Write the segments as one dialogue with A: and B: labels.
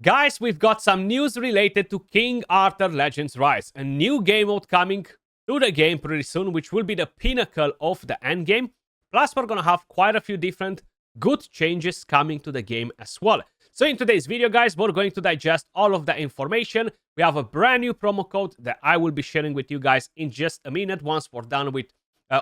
A: Guys, we've got some news related to King Arthur Legends Rise, a new game mode coming to the game pretty soon, which will be the pinnacle of the end game. Plus, we're gonna have quite a few different good changes coming to the game as well. So in today's video, guys, we're going to digest all of the information. We have a brand new promo code that I will be sharing with you guys in just a minute once we're done with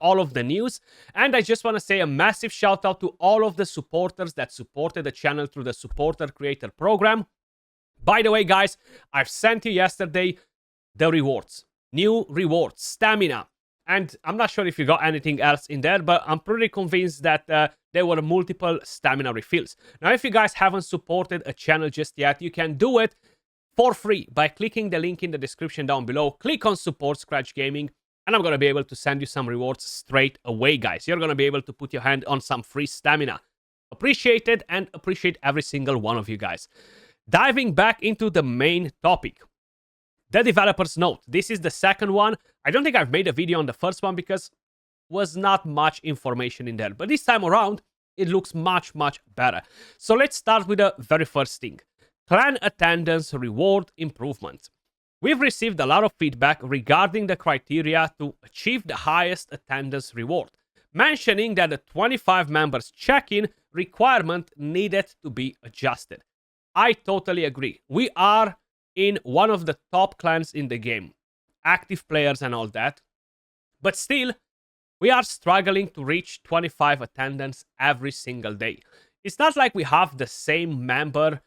A: all of the news. And I just want to say a massive shout out to all of the supporters that supported the channel through the supporter creator program. By the way, guys, I've sent you yesterday the rewards, new rewards, stamina. And I'm not sure if you got anything else in there, but I'm pretty convinced that there were multiple stamina refills. Now, if you guys haven't supported a channel just yet, you can do it for free by clicking the link in the description down below. Click on support Skratch Gaming, and I'm going to be able to send you some rewards straight away, guys. You're going to be able to put your hand on some free stamina. Appreciate it, and appreciate every single one of you guys. Diving back into the main topic. The developer's note. This is the second one. I don't think I've made a video on the first one because was not much information in there. But this time around, it looks much, much better. So let's start with the very first thing. Clan attendance reward improvements. We've received a lot of feedback regarding the criteria to achieve the highest attendance reward, mentioning that the 25 members check-in requirement needed to be adjusted. I totally agree. We are in one of the top clans in the game, active players and all that, but still, we are struggling to reach 25 attendance every single day. It's not like we have the same member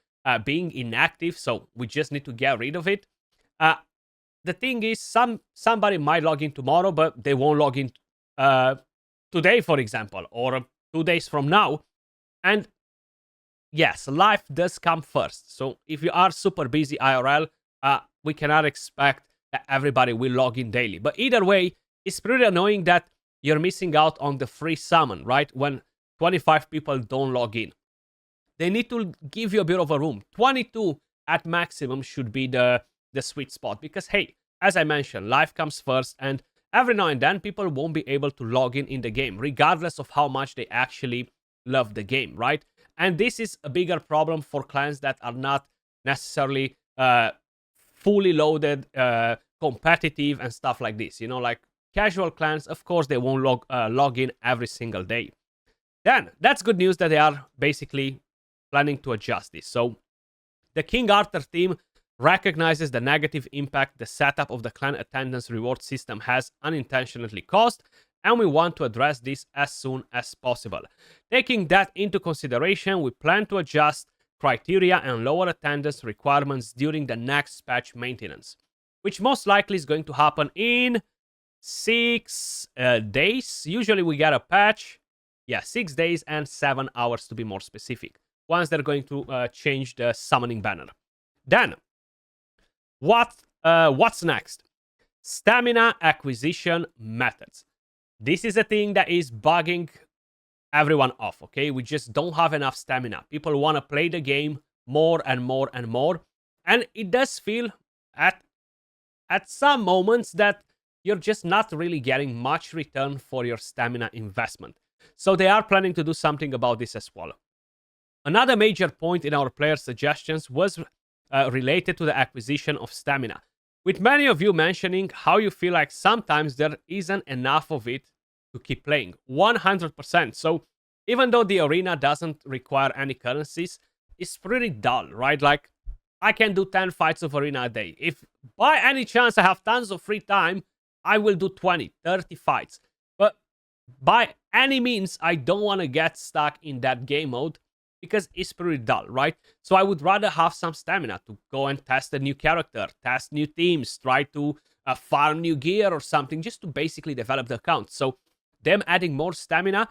A: being inactive, so we just need to get rid of it. The thing is, somebody might log in tomorrow, but they won't log in today, for example, or 2 days from now. And yes, life does come first. So if you are super busy IRL, we cannot expect that everybody will log in daily. But either way, it's pretty annoying that you're missing out on the free summon, right? When 25 people don't log in. They need to give you a bit of a room. 22 at maximum should be the sweet spot. Because, hey, as I mentioned, life comes first. And every now and then, people won't be able to log in the game, regardless of how much they actually love the game, right? And this is a bigger problem for clans that are not necessarily fully loaded, competitive, and stuff like this. You know, like casual clans, of course, they won't log in every single day. Then, that's good news that they are basically planning to adjust this. So, the King Arthur team recognizes the negative impact the setup of the clan attendance reward system has unintentionally caused, and we want to address this as soon as possible. Taking that into consideration, we plan to adjust criteria and lower attendance requirements during the next patch maintenance, which most likely is going to happen in 6 days. Usually we get a patch, 6 days and 7 hours to be more specific, once they're going to change the summoning banner. Then, what's next? Stamina acquisition methods. This is a thing that is bugging everyone off, okay? We just don't have enough stamina. People want to play the game more and more and more. And it does feel at some moments that you're just not really getting much return for your stamina investment. So they are planning to do something about this as well. Another major point in our player suggestions was related to the acquisition of stamina, with many of you mentioning how you feel like sometimes there isn't enough of it to keep playing. 100%. So even though the arena doesn't require any currencies, it's pretty dull, right? Like, I can do 10 fights of arena a day. If by any chance I have tons of free time, I will do 20, 30 fights. But by any means, I don't want to get stuck in that game mode because it's pretty dull, right? So I would rather have some stamina to go and test a new character, test new teams, try to farm new gear or something, just to basically develop the account. So them adding more stamina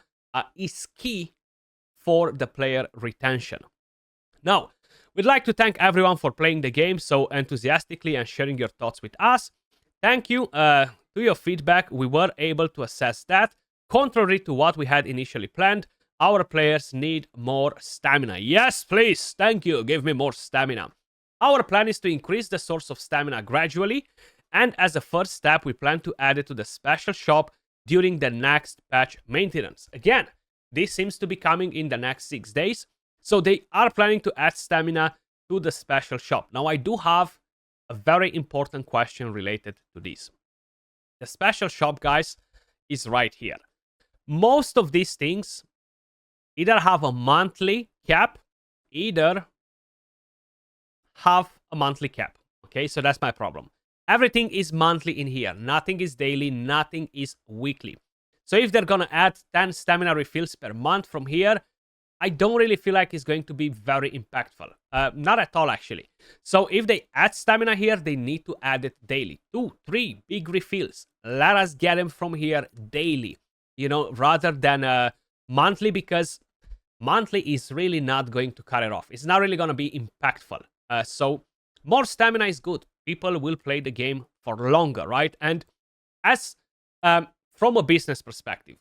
A: is key for the player retention. Now, we'd like to thank everyone for playing the game so enthusiastically and sharing your thoughts with us. Thank you to your feedback. We were able to assess that. Contrary to what we had initially planned, our players need more stamina. Yes, please. Thank you. Give me more stamina. Our plan is to increase the source of stamina gradually, and as a first step, we plan to add it to the special shop during the next patch maintenance. Again, this seems to be coming in the next 6 days, so they are planning to add stamina to the special shop. Now, I do have a very important question related to this. The special shop, guys, is right here. Most of these things either have a monthly cap, either have a monthly cap. Okay, so that's my problem. Everything is monthly in here. Nothing is daily, nothing is weekly. So if they're gonna add 10 stamina refills per month from here, I don't really feel like it's going to be very impactful. Not at all, actually. So if they add stamina here, they need to add it daily. 2, 3 big refills. Let us get them from here daily, you know, rather than monthly, because monthly is really not going to cut it off. It's not really going to be impactful. So more stamina is good. People will play the game for longer, right? And as from a business perspective,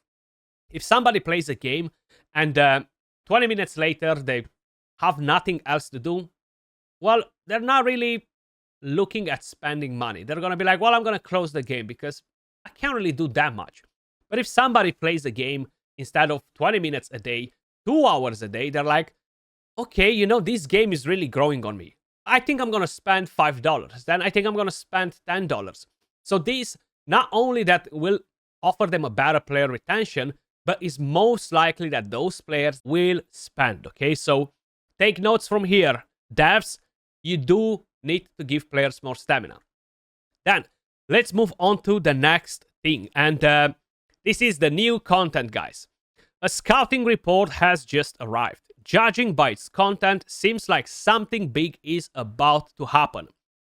A: if somebody plays a game and 20 minutes later they have nothing else to do, well, they're not really looking at spending money. They're going to be like, well, I'm going to close the game because I can't really do that much. But if somebody plays the game instead of 20 minutes a day, 2 hours a day, they're like, okay, you know, this game is really growing on me. I think I'm going to spend $5. Then I think I'm going to spend $10. So this, not only that will offer them a better player retention, but it's most likely that those players will spend, okay? So take notes from here. Devs, you do need to give players more stamina. Then, let's move on to the next thing. And this is the new content, guys. A scouting report has just arrived. Judging by its content, seems like something big is about to happen.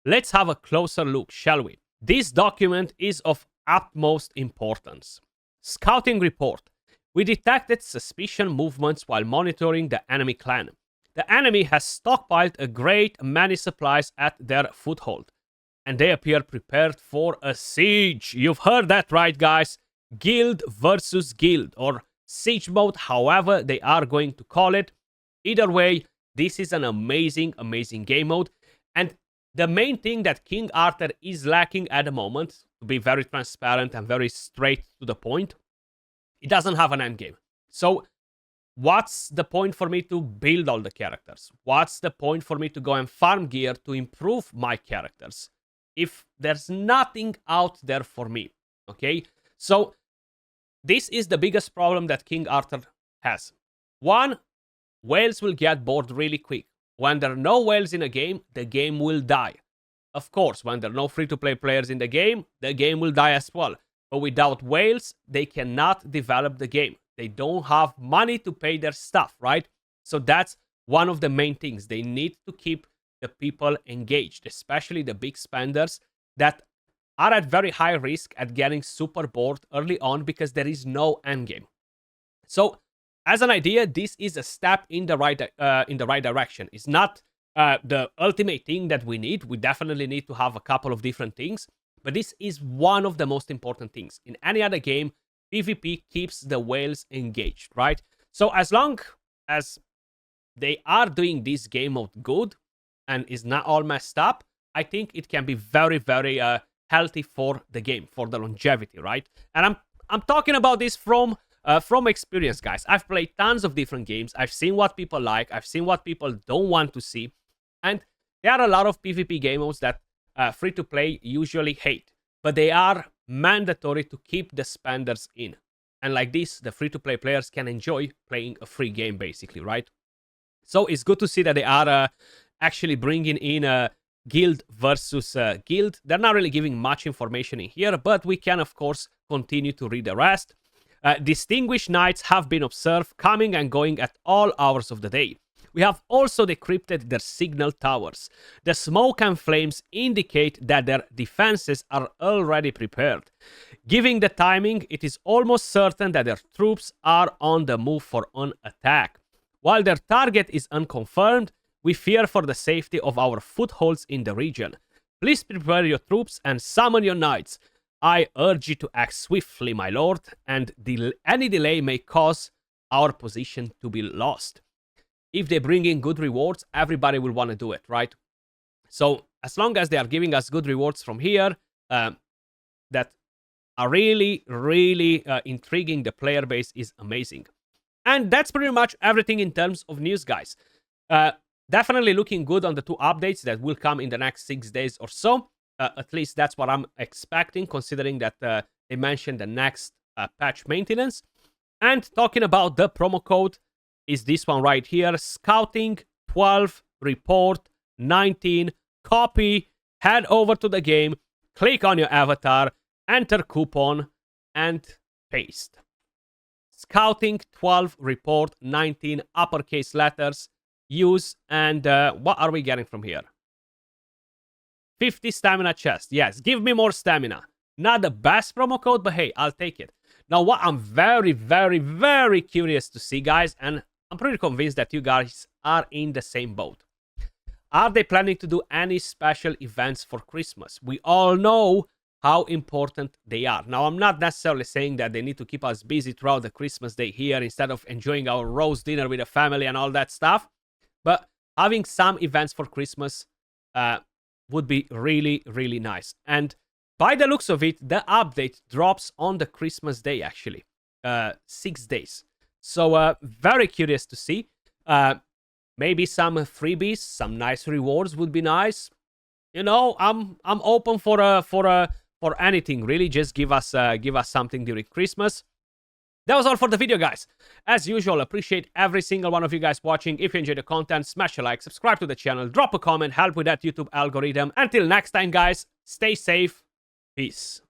A: Let's have a closer look, shall we? This document is of utmost importance. Scouting report. We detected suspicious movements while monitoring the enemy clan. The enemy has stockpiled a great many supplies at their foothold, and they appear prepared for a siege. You've heard that right, guys. Guild versus guild, or siege mode, however they are going to call it. Either way, this is an amazing, amazing game mode. And the main thing that King Arthur is lacking at the moment, to be very transparent and very straight to the point, it doesn't have an endgame. So what's the point for me to build all the characters? What's the point for me to go and farm gear to improve my characters if there's nothing out there for me? Okay, so this is the biggest problem that King Arthur has. One, whales will get bored really quick. When there are no whales in a game, the game will die. Of course, when there are no free-to-play players in the game will die as well. But without whales, they cannot develop the game. They don't have money to pay their stuff, right? So that's one of the main things. They need to keep the people engaged, especially the big spenders that are at very high risk at getting super bored early on because there is no endgame. So, as an idea, this is a step in the right direction. It's not the ultimate thing that we need. We definitely need to have a couple of different things, but this is one of the most important things. In any other game, PvP keeps the whales engaged, right? So as long as they are doing this game mode good and is not all messed up, I think it can be very, very healthy for the game, for the longevity, right? And I'm talking about this from experience, guys. I've played tons of different games. I've seen what people like. I've seen what people don't want to see. And there are a lot of PvP game modes that free-to-play usually hate. But they are mandatory to keep the spenders in. And like this, the free-to-play players can enjoy playing a free game, basically, right? So it's good to see that they are actually bringing in a guild versus guild. They're not really giving much information in here, but we can, of course, continue to read the rest. Distinguished knights have been observed coming and going at all hours of the day. We have also decrypted their signal towers. The smoke and flames indicate that their defenses are already prepared. Given the timing, it is almost certain that their troops are on the move for an attack. While their target is unconfirmed, we fear for the safety of our footholds in the region. Please prepare your troops and summon your knights. I urge you to act swiftly, my lord, and any delay may cause our position to be lost. If they bring in good rewards, everybody will want to do it, right? So as long as they are giving us good rewards from here, that are really, really intriguing, the player base is amazing. And that's pretty much everything in terms of news, guys. Definitely looking good on the 2 updates that will come in the next 6 days or so. At least that's what I'm expecting, considering that they mentioned the next patch maintenance. And talking about the promo code is this one right here. Scouting 12, report 19, copy, head over to the game, click on your avatar, enter coupon, and paste. Scouting 12, report 19, uppercase letters, use, and what are we getting from here? 50 stamina chest. Yes, give me more stamina. Not the best promo code, but hey, I'll take it. Now, what I'm very, very, very curious to see, guys, and I'm pretty convinced that you guys are in the same boat. Are they planning to do any special events for Christmas? We all know how important they are. Now, I'm not necessarily saying that they need to keep us busy throughout the Christmas day here instead of enjoying our roast dinner with the family and all that stuff. But having some events for Christmas would be really, really nice. And by the looks of it, the update drops on the Christmas day, actually. 6 days. So, very curious to see. Maybe some freebies, some nice rewards would be nice. You know, I'm open for anything, really. Just give us something during Christmas. That was all for the video, guys. As usual, appreciate every single one of you guys watching. If you enjoyed the content, smash a like, subscribe to the channel, drop a comment, help with that YouTube algorithm. Until next time, guys, stay safe. Peace.